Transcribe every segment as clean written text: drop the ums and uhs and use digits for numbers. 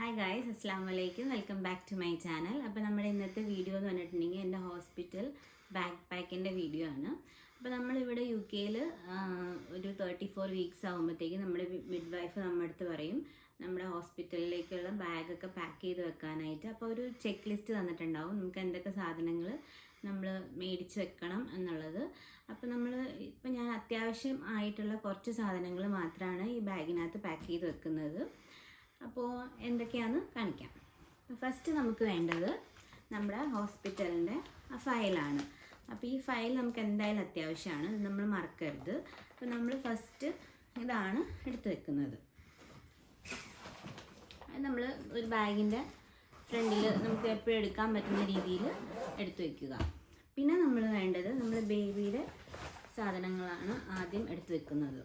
Hi guys, അസ്സാം വലൈക്കും. Welcome back to my channel. അപ്പോൾ നമ്മുടെ ഇന്നത്തെ വീഡിയോ എന്ന് പറഞ്ഞിട്ടുണ്ടെങ്കിൽ എൻ്റെ ഹോസ്പിറ്റൽ ബാക്ക് പാക്കിൻ്റെ വീഡിയോ ആണ്. അപ്പോൾ നമ്മളിവിടെ UK-ൽ ഒരു 34 വീക്സ് ആകുമ്പോഴത്തേക്കും നമ്മുടെ മിഡ് വൈഫ് നമ്മുടെ അടുത്ത് പറയും നമ്മുടെ ഹോസ്പിറ്റലിലേക്കുള്ള ബാഗൊക്കെ പാക്ക് ചെയ്ത് വെക്കാനായിട്ട്. അപ്പോൾ ഒരു ചെക്ക് ലിസ്റ്റ് തന്നിട്ടുണ്ടാവും, നമുക്ക് എന്തൊക്കെ സാധനങ്ങൾ നമ്മൾ മേടിച്ച് വെക്കണം എന്നുള്ളത്. അപ്പോൾ ഇപ്പം ഞാൻ അത്യാവശ്യം ആയിട്ടുള്ള കുറച്ച് സാധനങ്ങൾ മാത്രമാണ് ഈ ബാഗിനകത്ത് പാക്ക് ചെയ്ത് വെക്കുന്നത്. അപ്പോൾ എന്തൊക്കെയാണെന്ന് കാണിക്കാം. ഫസ്റ്റ് നമുക്ക് വേണ്ടത് നമ്മുടെ ഹോസ്പിറ്റലിൻ്റെ ഫയലാണ്. അപ്പോൾ ഈ ഫയൽ നമുക്ക് എന്തായാലും അത്യാവശ്യമാണ്, ഇത് നമ്മൾ മറക്കരുത്. അപ്പോൾ നമ്മൾ ഫസ്റ്റ് ഇതാണ് എടുത്ത് വെക്കുന്നത്. അത് നമ്മൾ ഒരു ബാഗിൻ്റെ ഫ്രണ്ടിൽ നമുക്ക് എപ്പോഴും എടുക്കാൻ പറ്റുന്ന രീതിയിൽ എടുത്തു വയ്ക്കുക. പിന്നെ നമ്മൾ വേണ്ടത് നമ്മുടെ ബേബിയുടെ സാധനങ്ങളാണ് ആദ്യം എടുത്തു വെക്കുന്നത്.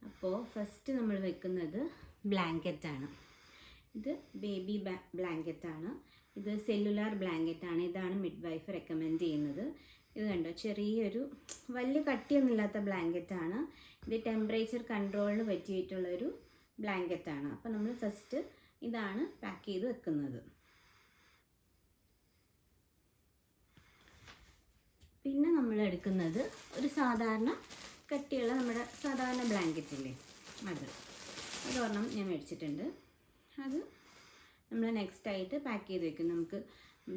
അപ്പോൾ ഫസ്റ്റ് നമ്മൾ വെക്കുന്നത് ബ്ലാങ്കറ്റാണ്. ഇത് ബേബി ബ്ലാങ്കറ്റാണ്. ഇത് സെല്ലുലാർ ബ്ലാങ്കറ്റാണ്. ഇതാണ് മിഡ് വൈഫ് റെക്കമെൻഡ് ചെയ്യുന്നത്. ഇത് കണ്ടോ, ചെറിയൊരു വലിയ കട്ടിയൊന്നുമില്ലാത്ത ബ്ലാങ്കറ്റാണ്. ഇത് ടെമ്പറേച്ചർ കൺട്രോളിന് പറ്റിയിട്ടുള്ളൊരു ബ്ലാങ്കറ്റാണ്. അപ്പോൾ നമ്മൾ ഫസ്റ്റ് ഇതാണ് പാക്ക് ചെയ്ത് വെക്കുന്നത്. പിന്നെ നമ്മൾ എടുക്കുന്നത് ഒരു സാധാരണ കട്ടിയുള്ള നമ്മുടെ സാധാരണ ബ്ലാങ്കറ്റില്ലേ, അതൊരെണ്ണം ഞാൻ മേടിച്ചിട്ടുണ്ട്. അത് നമ്മൾ നെക്സ്റ്റ് ആയിട്ട് പാക്ക് ചെയ്ത് വെക്കും, നമുക്ക്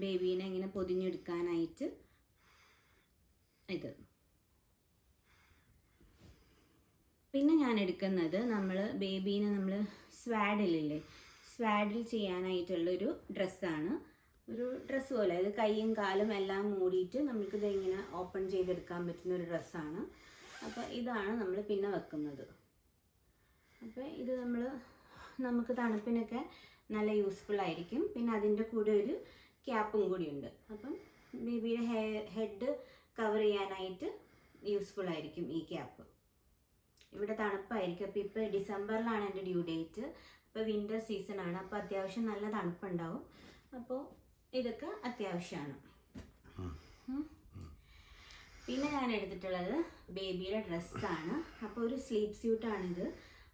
ബേബീനെ ഇങ്ങനെ പൊതിഞ്ഞെടുക്കാനായിട്ട്. ഇത് പിന്നെ ഞാൻ എടുക്കുന്നത് ബേബീനെ സ്വാഡിൽ ചെയ്യാനായിട്ടുള്ളൊരു ഡ്രസ്സാണ്. ഒരു ഡ്രസ്സ് പോലെ, അത് കൈയും കാലും എല്ലാം മൂടിയിട്ട് നമുക്കിത് ഇങ്ങനെ ഓപ്പൺ ചെയ്തെടുക്കാൻ പറ്റുന്ന ഒരു ഡ്രസ്സാണ്. അപ്പോൾ ഇതാണ് നമ്മൾ പിന്നെ വെക്കുന്നത്. അപ്പോൾ ഇത് നമുക്ക് തണുപ്പിനൊക്കെ നല്ല യൂസ്ഫുൾ ആയിരിക്കും. പിന്നെ അതിൻ്റെ കൂടെ ഒരു ക്യാപ്പും കൂടിയുണ്ട്. അപ്പം ബേബിയുടെ ഹെഡ് കവർ ചെയ്യാനായിട്ട് യൂസ്ഫുൾ ആയിരിക്കും ഈ ക്യാപ്പ്. ഇവിടെ തണുപ്പായിരിക്കും. അപ്പോൾ ഇപ്പോൾ ഡിസംബറിലാണ് എൻ്റെ ഡ്യൂ ഡേറ്റ്. അപ്പോൾ വിൻ്റർ സീസണാണ്. അപ്പോൾ അത്യാവശ്യം നല്ല തണുപ്പുണ്ടാവും. അപ്പോൾ ഇതൊക്കെ അത്യാവശ്യമാണ്. പിന്നെ ഞാൻ എടുത്തിട്ടുള്ളത് ബേബിയുടെ ഡ്രസ്സാണ്. അപ്പോൾ ഒരു സ്ലീപ്പ് സ്യൂട്ടാണിത്.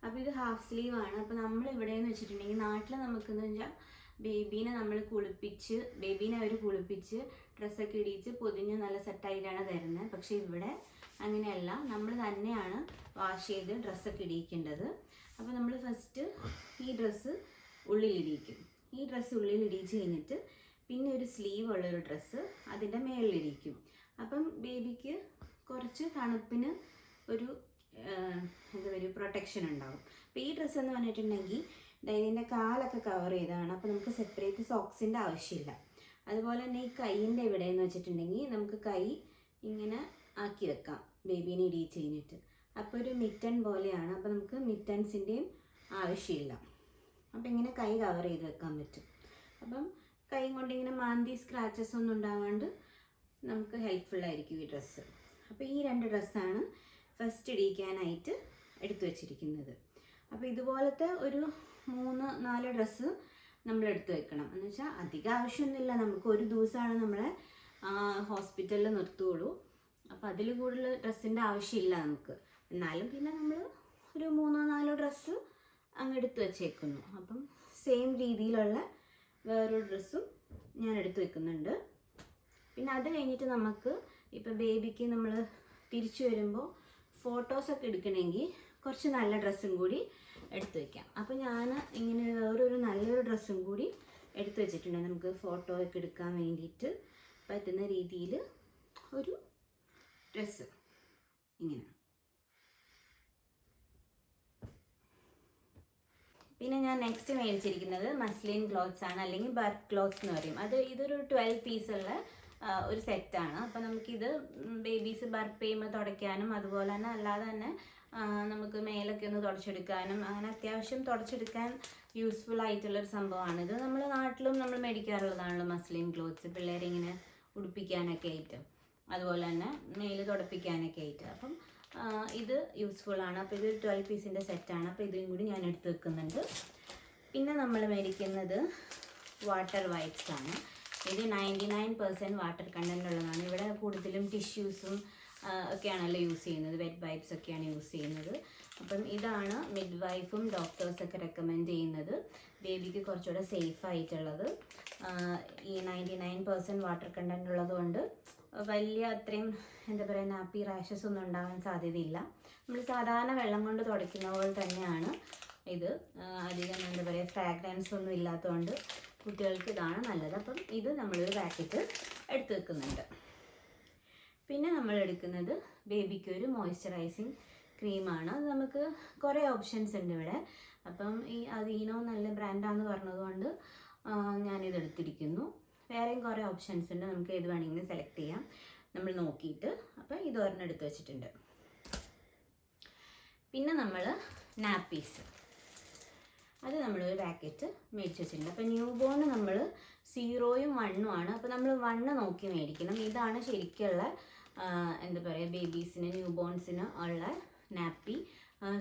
അപ്പോൾ ഇത് ഹാഫ് സ്ലീവാണ്. അപ്പോൾ നമ്മളിവിടെയെന്ന് വെച്ചിട്ടുണ്ടെങ്കിൽ നാട്ടിൽ നമുക്കെന്ന് വെച്ചാൽ ബേബീനെ അവർ കുളിപ്പിച്ച് ഡ്രസ്സൊക്കെ ഇടിച്ച് പൊതിഞ്ഞ് നല്ല സെറ്റായിട്ടാണ് തരുന്നത്. പക്ഷേ ഇവിടെ അങ്ങനെയല്ല, നമ്മൾ തന്നെയാണ് വാഷ് ചെയ്ത് ഡ്രസ്സൊക്കെ ഇടിയിക്കേണ്ടത്. അപ്പോൾ നമ്മൾ ഫസ്റ്റ് ഈ ഡ്രസ്സ് ഉള്ളിലിടിയിക്കും. ഈ ഡ്രസ്സ് ഉള്ളിലിടിയിച്ച് കഴിഞ്ഞിട്ട് പിന്നെ ഒരു സ്ലീവ് ഉള്ളൊരു ഡ്രസ്സ് അതിൻ്റെ മേളിലിരിക്കും. അപ്പം ബേബിക്ക് കുറച്ച് തണുപ്പിന് ഒരു പ്രൊട്ടക്ഷൻ ഉണ്ടാവും. അപ്പോൾ ഈ ഡ്രസ്സ് എന്ന് പറഞ്ഞിട്ടുണ്ടെങ്കിൽ ഇതിൻ്റെ കാലൊക്കെ കവർ ചെയ്തതാണ്. അപ്പോൾ നമുക്ക് സെപ്പറേറ്റ് സോക്സിൻ്റെ ആവശ്യമില്ല. അതുപോലെ തന്നെ ഈ കൈയിൻ്റെ ഇവിടെ എന്ന് വെച്ചിട്ടുണ്ടെങ്കിൽ നമുക്ക് കൈ ഇങ്ങനെ ആക്കി വെക്കാം ബേബീനെ ഇടിയിച്ച് കഴിഞ്ഞിട്ട്. അപ്പോൾ ഒരു മിറ്റൻ പോലെയാണ്. അപ്പോൾ നമുക്ക് മിറ്റൻസിൻ്റെയും ആവശ്യമില്ല. അപ്പോൾ ഇങ്ങനെ കൈ കവർ ചെയ്ത് വെക്കാൻ പറ്റും. അപ്പം കൈ കൊണ്ട് ഇങ്ങനെ മാന്തി സ്ക്രാച്ചസ് ഒന്നും ഉണ്ടാകാണ്ട് നമുക്ക് ഹെൽപ്ഫുള്ളായിരിക്കും ഈ ഡ്രസ്സ്. അപ്പോൾ ഈ 2 ഡ്രസ്സാണ് ഫസ്റ്റ് ഇടിയിക്കാനായിട്ട് എടുത്തു വച്ചിരിക്കുന്നത്. അപ്പോൾ ഇതുപോലത്തെ ഒരു 3-4 ഡ്രസ്സ് നമ്മൾ എടുത്തു വെക്കണം. എന്ന് വെച്ചാൽ അധികം ആവശ്യമൊന്നുമില്ല, നമുക്ക് ഒരു ദിവസമാണ് നമ്മളെ ഹോസ്പിറ്റലിൽ നിർത്തുകയുള്ളൂ. അപ്പോൾ അതിൽ കൂടുതൽ ഡ്രസ്സിൻ്റെ ആവശ്യമില്ല നമുക്ക്. എന്നാലും പിന്നെ നമ്മൾ ഒരു 3-4 ഡ്രസ്സ് അങ്ങ് എടുത്ത് വെച്ചേക്കുന്നു. അപ്പം സെയിം രീതിയിലുള്ള വേറൊരു ഡ്രസ്സും ഞാൻ എടുത്തു വെക്കുന്നുണ്ട്. പിന്നെ അത് കഴിഞ്ഞിട്ട് നമുക്ക് ഇപ്പോൾ ബേബിക്ക് നമ്മൾ തിരിച്ചു വരുമ്പോൾ ഫോട്ടോസൊക്കെ എടുക്കണമെങ്കിൽ കുറച്ച് നല്ല ഡ്രസ്സും കൂടി എടുത്തു വയ്ക്കാം. അപ്പോൾ ഞാൻ ഇങ്ങനെ വേറൊരു നല്ലൊരു ഡ്രസ്സും കൂടി എടുത്തു വെച്ചിട്ടുണ്ട്. നമുക്ക് ഫോട്ടോ ഒക്കെ എടുക്കാൻ വേണ്ടിയിട്ട് പറ്റുന്ന രീതിയിൽ ഒരു ഡ്രസ്സ് ഇങ്ങനെ. പിന്നെ ഞാൻ നെക്സ്റ്റ് മേടിച്ചിരിക്കുന്നത് മസ്ലിൻ ക്ലോത്ത്സ് ആണ്, അല്ലെങ്കിൽ ബർക്ക് ക്ലോത്ത്സ് എന്ന് പറയും. ഇതൊരു 12 പീസുള്ള ഒരു സെറ്റാണ്. അപ്പോൾ നമുക്കിത് ബേബീസ് ബർക്ക് ചെയ്യുമ്പോൾ തുടയ്ക്കാനും അതുപോലെ തന്നെ അല്ലാതെ തന്നെ നമുക്ക് മേലൊക്കെ ഒന്ന് തുടച്ചെടുക്കാനും അങ്ങനെ അത്യാവശ്യം തുടച്ചെടുക്കാൻ യൂസ്ഫുൾ ആയിട്ടുള്ളൊരു സംഭവമാണ്. ഇത് നമ്മൾ നാട്ടിലും നമ്മൾ മേടിക്കാറുള്ളതാണല്ലോ മസ്ലിൻ ക്ലോത്ത്സ്, പിള്ളേരെ ഇങ്ങനെ ഉടുപ്പിക്കാനൊക്കെ ആയിട്ട്, അതുപോലെ തന്നെ മേല് തുടപ്പിക്കാനൊക്കെ ആയിട്ട്. അപ്പം ഇത് യൂസ്ഫുൾ ആണ്. അപ്പോൾ ഇത് 12 പീസിൻ്റെ സെറ്റാണ്. അപ്പോൾ ഇതും കൂടി ഞാൻ എടുത്ത് വെക്കുന്നുണ്ട്. പിന്നെ നമ്മൾ മേടിക്കുന്നത് വാട്ടർ വൈപ്സ് ആണ്. ഇത് 99% വാട്ടർ കണ്ടൻ്റ് ഉള്ളതാണ്. ഇവിടെ കൂടുതലും ടിഷ്യൂസും ഒക്കെയാണല്ലോ യൂസ് ചെയ്യുന്നത്, വെറ്റ് വൈപ്സ് ഒക്കെയാണ് യൂസ് ചെയ്യുന്നത്. അപ്പം ഇതാണ് മിഡ് വൈഫും ഡോക്ടേഴ്സൊക്കെ റെക്കമെൻഡ് ചെയ്യുന്നത്, ബേബിക്ക് കുറച്ചുകൂടെ സേഫ് ആയിട്ടുള്ളത്. ഈ 99% വാട്ടർ കണ്ടൻറ് ഉള്ളതുകൊണ്ട് വലിയ അത്രയും എന്താ പറയുക നാപ്പി റാഷസ് ഒന്നും ഉണ്ടാകാൻ സാധ്യതയില്ല. നമ്മൾ സാധാരണ വെള്ളം കൊണ്ട് തുടയ്ക്കുന്ന പോലെ തന്നെയാണ് ഇത്. അധികം എന്താ പറയുക ഫ്രാഗ്രൻസ് ഒന്നും ഇല്ലാത്തതുകൊണ്ട് കുട്ടികൾക്ക് ഇതാണ് നല്ലത്. അപ്പം ഇത് നമ്മളൊരു പാക്കറ്റ് എടുത്ത് വെക്കുന്നുണ്ട്. പിന്നെ നമ്മൾ എടുക്കുന്നത് ബേബിക്ക് ഒരു മോയ്സ്ചറൈസിങ് ക്രീമാണ്. അത് നമുക്ക് കുറേ ഓപ്ഷൻസ് ഉണ്ട് ഇവിടെ. അപ്പം ഈ അതീനോ നല്ല ബ്രാൻഡാന്ന് പറഞ്ഞതുകൊണ്ട് ഞാനിത് എടുത്തിരിക്കുന്നു. വേറെയും കുറേ ഓപ്ഷൻസ് ഉണ്ട്, നമുക്ക് ഏത് വേണമെങ്കിലും സെലക്ട് ചെയ്യാം നമ്മൾ നോക്കിയിട്ട്. അപ്പം ഇത് ഒരെണ്ണം എടുത്ത് വെച്ചിട്ടുണ്ട്. പിന്നെ നമ്മൾ നാപ്പീസ്, അത് നമ്മളൊരു പാക്കറ്റ് മേടിച്ച് വെച്ചിട്ടുണ്ട്. അപ്പോൾ ന്യൂ ബോൺ നമ്മൾ 0ഉം 1ഉം ആണ്. അപ്പോൾ നമ്മൾ 1 നോക്കി മേടിക്കണം. ഇതാണ് ശരിക്കുള്ള എന്താ പറയുക ബേബീസിന് ന്യൂ ബോൺസിന് ഉള്ള നാപ്പി.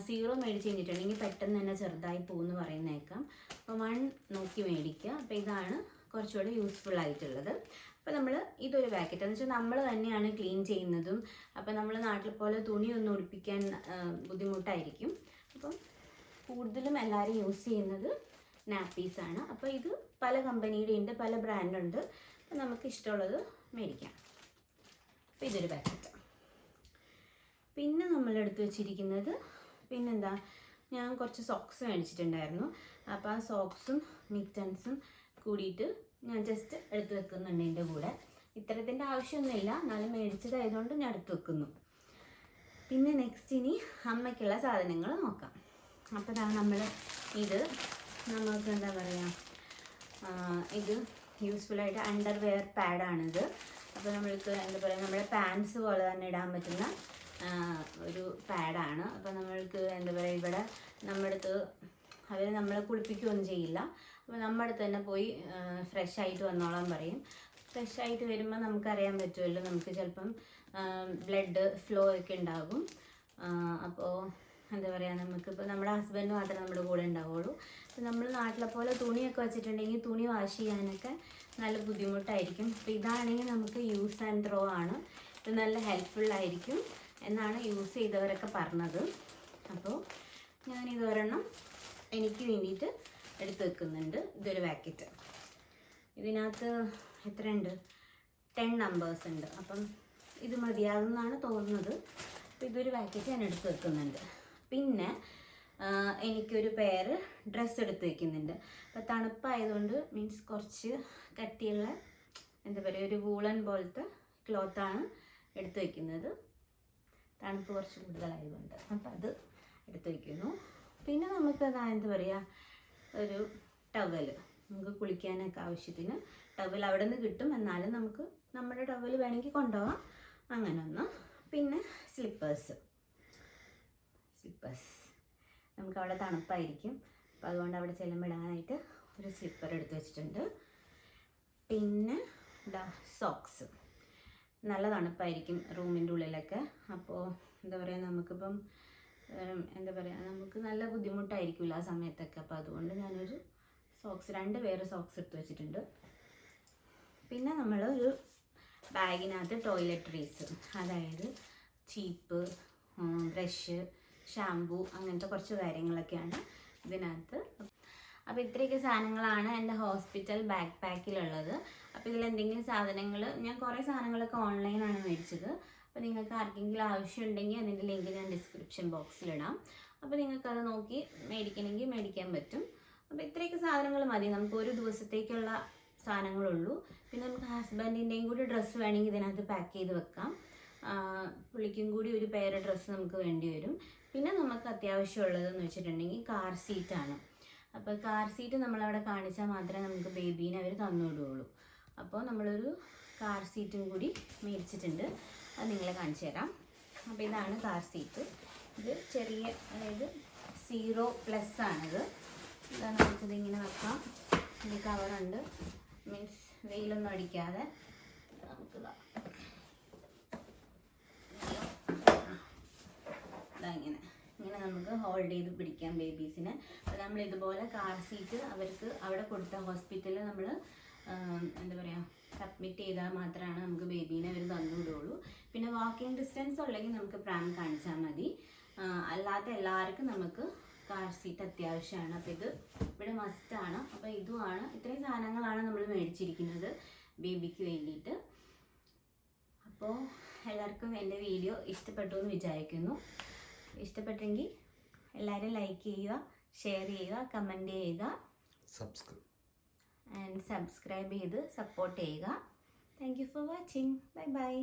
0 മേടിച്ച് കഴിഞ്ഞിട്ടുണ്ടെങ്കിൽ പെട്ടെന്ന് തന്നെ ചെറുതായി പോകുമെന്ന് പറയുന്നേക്കാം. അപ്പോൾ 1 നോക്കി മേടിക്കുക. അപ്പോൾ ഇതാണ് കുറച്ചുകൂടെ യൂസ്ഫുൾ ആയിട്ടുള്ളത്. അപ്പോൾ നമ്മൾ ഇതൊരു പാക്കറ്റ് എന്ന് വെച്ചാൽ നമ്മൾ തന്നെയാണ് ക്ലീൻ ചെയ്യുന്നതും. അപ്പോൾ നമ്മൾ നാട്ടിൽ പോലെ തുണിയൊന്നും ഉടുപ്പിക്കാൻ ബുദ്ധിമുട്ടായിരിക്കും. അപ്പം കൂടുതലും എല്ലാവരും യൂസ് ചെയ്യുന്നത് നാപ്പീസാണ്. അപ്പോൾ ഇത് പല കമ്പനിയുടെ ഉണ്ട്, പല ബ്രാൻഡുണ്ട്. അപ്പോൾ നമുക്ക് ഇഷ്ടമുള്ളത് മേടിക്കാം. അപ്പോൾ ഇതൊരു പാക്കറ്റ്. പിന്നെ നമ്മൾ എടുത്ത് വെച്ചിരിക്കുന്നത് പിന്നെന്താ, ഞാൻ കുറച്ച് സോക്സ് മേടിച്ചിട്ടുണ്ടായിരുന്നു. അപ്പോൾ ആ സോക്സും മിറ്റൻസും കൂടിയിട്ട് ഞാൻ ജസ്റ്റ് എടുത്ത് വെക്കുന്നുണ്ട് എൻ്റെ കൂടെ. ഇത്തരത്തിൻ്റെ ആവശ്യമൊന്നുമില്ല, എന്നാലും മേടിച്ചതായതുകൊണ്ട് ഞാൻ എടുത്ത് വെക്കുന്നു. പിന്നെ നെക്സ്റ്റ് ഇനി അമ്മയ്ക്കുള്ള സാധനങ്ങൾ നോക്കാം. അപ്പോൾ നമ്മൾ ഇത് നമുക്ക് എന്താ പറയുക, ഇത് യൂസ്ഫുള്ളായിട്ട് അണ്ടർവെയർ പാഡാണിത്. അപ്പോൾ നമ്മൾക്ക് എന്താ പറയുക നമ്മുടെ പാൻസ് പോലെ തന്നെ ഇടാൻ പറ്റുന്ന ഒരു പാഡാണ്. അപ്പോൾ നമ്മൾക്ക് എന്താ പറയുക ഇവിടെ നമ്മുടെ അടുത്ത് അവർ നമ്മളെ കുളിപ്പിക്കുകയൊന്നും ചെയ്യില്ല. അപ്പോൾ നമ്മുടെ അടുത്ത് തന്നെ പോയി ഫ്രഷ് ആയിട്ട് വന്നോളാൻ പറയും. ഫ്രഷ് ആയിട്ട് വരുമ്പോൾ നമുക്കറിയാൻ പറ്റുമല്ലോ, നമുക്ക് ചിലപ്പം ബ്ലഡ് ഫ്ലോ ഒക്കെ ഉണ്ടാകും. അപ്പോൾ എന്താ പറയുക, നമുക്കിപ്പോൾ നമ്മുടെ ഹസ്ബൻഡ് മാത്രമേ നമ്മുടെ കൂടെ ഉണ്ടാവുള്ളൂ. അപ്പോൾ നമ്മൾ നാട്ടിലെ പോലെ തുണിയൊക്കെ വെച്ചിട്ടുണ്ടെങ്കിൽ തുണി വാഷ് ചെയ്യാനൊക്കെ നല്ല ബുദ്ധിമുട്ടായിരിക്കും. അപ്പോൾ ഇതാണെങ്കിൽ നമുക്ക് യൂസ് ആൻഡ് ത്രോ ആണ്. ഇത് നല്ല ഹെൽപ്ഫുള്ളായിരിക്കും എന്നാണ് യൂസ് ചെയ്തവരൊക്കെ പറഞ്ഞത്. അപ്പോൾ ഞാനിതൊരെണ്ണം എനിക്ക് വേണ്ടിയിട്ട് എടുത്ത് വെക്കുന്നുണ്ട്. ഇതൊരു പാക്കറ്റ്. ഇതിനകത്ത് എത്രയുണ്ട്, 10 നമ്പേഴ്സ് ഉണ്ട്. അപ്പം ഇത് മതിയാകുമെന്നാണ് തോന്നുന്നത്. അപ്പോൾ ഇതൊരു പാക്കറ്റ് ഞാൻ എടുത്ത് വെക്കുന്നുണ്ട്. പിന്നെ എനിക്കൊരു പെയർ ഡ്രസ്സ് എടുത്ത് വയ്ക്കുന്നുണ്ട്. അപ്പോൾ തണുപ്പായതുകൊണ്ട് മീൻസ് കുറച്ച് കട്ടിയുള്ള എന്താ പറയുക ഒരു വൂളൻ പോലത്തെ ക്ലോത്താണ് എടുത്ത് വയ്ക്കുന്നത്, തണുപ്പ് കുറച്ച് കൂടുതലായതുകൊണ്ട്. അപ്പോൾ അത് എടുത്ത് വയ്ക്കുന്നു. പിന്നെ നമുക്കത് എന്താ പറയുക ഒരു ടവൽ, നമുക്ക് കുളിക്കാനൊക്കെ ആവശ്യത്തിന് ടവൽ അവിടെ നിന്ന് കിട്ടും. എന്നാലും നമുക്ക് നമ്മുടെ ടവൽ വേണമെങ്കിൽ കൊണ്ടുപോകാം, അങ്ങനെ ഒന്ന്. പിന്നെ സ്ലിപ്പേഴ്സ് നമുക്ക് അവിടെ തണുപ്പായിരിക്കും, അപ്പോൾ അതുകൊണ്ട് അവിടെ ചെല്ലുമ്പോൾ ഇടാനായിട്ട് ഒരു സ്ലിപ്പർ എടുത്ത് വെച്ചിട്ടുണ്ട്. പിന്നെ സോക്സ്, നല്ല തണുപ്പായിരിക്കും റൂമിൻ്റെ ഉള്ളിലൊക്കെ. അപ്പോൾ എന്താ പറയുക നമുക്കിപ്പം എന്താ പറയുക നമുക്ക് നല്ല ബുദ്ധിമുട്ടായിരിക്കുമല്ലോ ആ സമയത്തൊക്കെ. അപ്പോൾ അതുകൊണ്ട് ഞാനൊരു സോക്സ് 2 പേര് സോക്സ് എടുത്ത് വെച്ചിട്ടുണ്ട്. പിന്നെ നമ്മൾ ഒരു ബാഗിനകത്ത് ടോയ്ലറ്ററീസ്, അതായത് ചീപ്പ്, ബ്രഷ്, ഷാംപൂ, അങ്ങനത്തെ കുറച്ച് കാര്യങ്ങളൊക്കെയാണ് ഇതിനകത്ത്. അപ്പോൾ ഇത്രയൊക്കെ സാധനങ്ങളാണ് എൻ്റെ ഹോസ്പിറ്റൽ ബാക്ക് പാക്കിലുള്ളത്. അപ്പോൾ ഇതിലെന്തെങ്കിലും സാധനങ്ങൾ, ഞാൻ കുറേ സാധനങ്ങളൊക്കെ ഓൺലൈനാണ് മേടിച്ചത്. അപ്പോൾ നിങ്ങൾക്ക് ആർക്കെങ്കിലും ആവശ്യമുണ്ടെങ്കിൽ അതിൻ്റെ ലിങ്ക് ഞാൻ ഡിസ്ക്രിപ്ഷൻ ബോക്സിലിടാം. അപ്പോൾ നിങ്ങൾക്കത് നോക്കി മേടിക്കണമെങ്കിൽ മേടിക്കാൻ പറ്റും. അപ്പോൾ ഇത്രയൊക്കെ സാധനങ്ങൾ മതി, നമുക്ക് ഒരു ദിവസത്തേക്കുള്ള സാധനങ്ങളുള്ളൂ. പിന്നെ നമുക്ക് ഹസ്ബൻഡിൻ്റെയും കൂടി ഡ്രസ്സ് വേണമെങ്കിൽ ഇതിനകത്ത് പാക്ക് ചെയ്ത് വെക്കാം. പുള്ളിക്കും കൂടി ഒരു പെയർ ഡ്രസ്സ് നമുക്ക് വേണ്ടി വരും. പിന്നെ നമുക്ക് അത്യാവശ്യമുള്ളതെന്ന് വെച്ചിട്ടുണ്ടെങ്കിൽ കാർ സീറ്റാണ്. അപ്പോൾ കാർ സീറ്റ് നമ്മളവിടെ കാണിച്ചാൽ മാത്രമേ നമുക്ക് ബേബീനെ അവർ തന്നുവിടുകയുള്ളൂ. അപ്പോൾ നമ്മളൊരു കാർ സീറ്റും കൂടി മേടിച്ചിട്ടുണ്ട്, അത് നിങ്ങളെ കാണിച്ചു തരാം. അപ്പോൾ ഇതാണ് കാർ സീറ്റ്. ഇത് ചെറിയ, അതായത് 0+ ആണിത്. ഇതാ നമുക്കിതിങ്ങനെ വെക്കാം. ഇത് കവറുണ്ട്, മീൻസ് വെയിലൊന്നും അടിക്കാതെ നമുക്കിതാ ഇങ്ങനെ നമുക്ക് ഹോൾഡ് ചെയ്ത് പിടിക്കാം ബേബീസിനെ. അപ്പോൾ നമ്മൾ ഇതുപോലെ കാർ സീറ്റ് അവർക്ക് അവിടെ കൊടുത്ത ഹോസ്പിറ്റലിൽ നമ്മൾ എന്താ പറയുക സബ്മിറ്റ് ചെയ്താൽ മാത്രമാണ് നമുക്ക് ബേബീനെ അവർ തന്നുവിടുകയുള്ളൂ. പിന്നെ വാക്കിംഗ് ഡിസ്റ്റൻസ് ഉണ്ടെങ്കിൽ നമുക്ക് പ്രാം കാണിച്ചാൽ മതി. അല്ലാത്ത എല്ലാവർക്കും നമുക്ക് കാർ സീറ്റ് അത്യാവശ്യമാണ്. അപ്പോൾ ഇത് ഇവിടെ മസ്റ്റാണ്. അപ്പോൾ ഇതുമാണ്, ഇത്രയും സാധനങ്ങളാണ് നമ്മൾ മേടിച്ചിരിക്കുന്നത് ബേബിക്ക് വേണ്ടിയിട്ട്. അപ്പോൾ എല്ലാവർക്കും എൻ്റെ വീഡിയോ ഇഷ്ടപ്പെട്ടു എന്ന് വിചാരിക്കുന്നു. ഇഷ്ടപ്പെട്ടെങ്കിൽ എല്ലാവരും ലൈക്ക് ചെയ്യുക, ഷെയർ ചെയ്യുക, കമൻറ്റ് ചെയ്യുക, സബ്സ്ക്രൈബ് ചെയ്ത് സപ്പോർട്ട് ചെയ്യുക. Thank you for watching. Bye bye.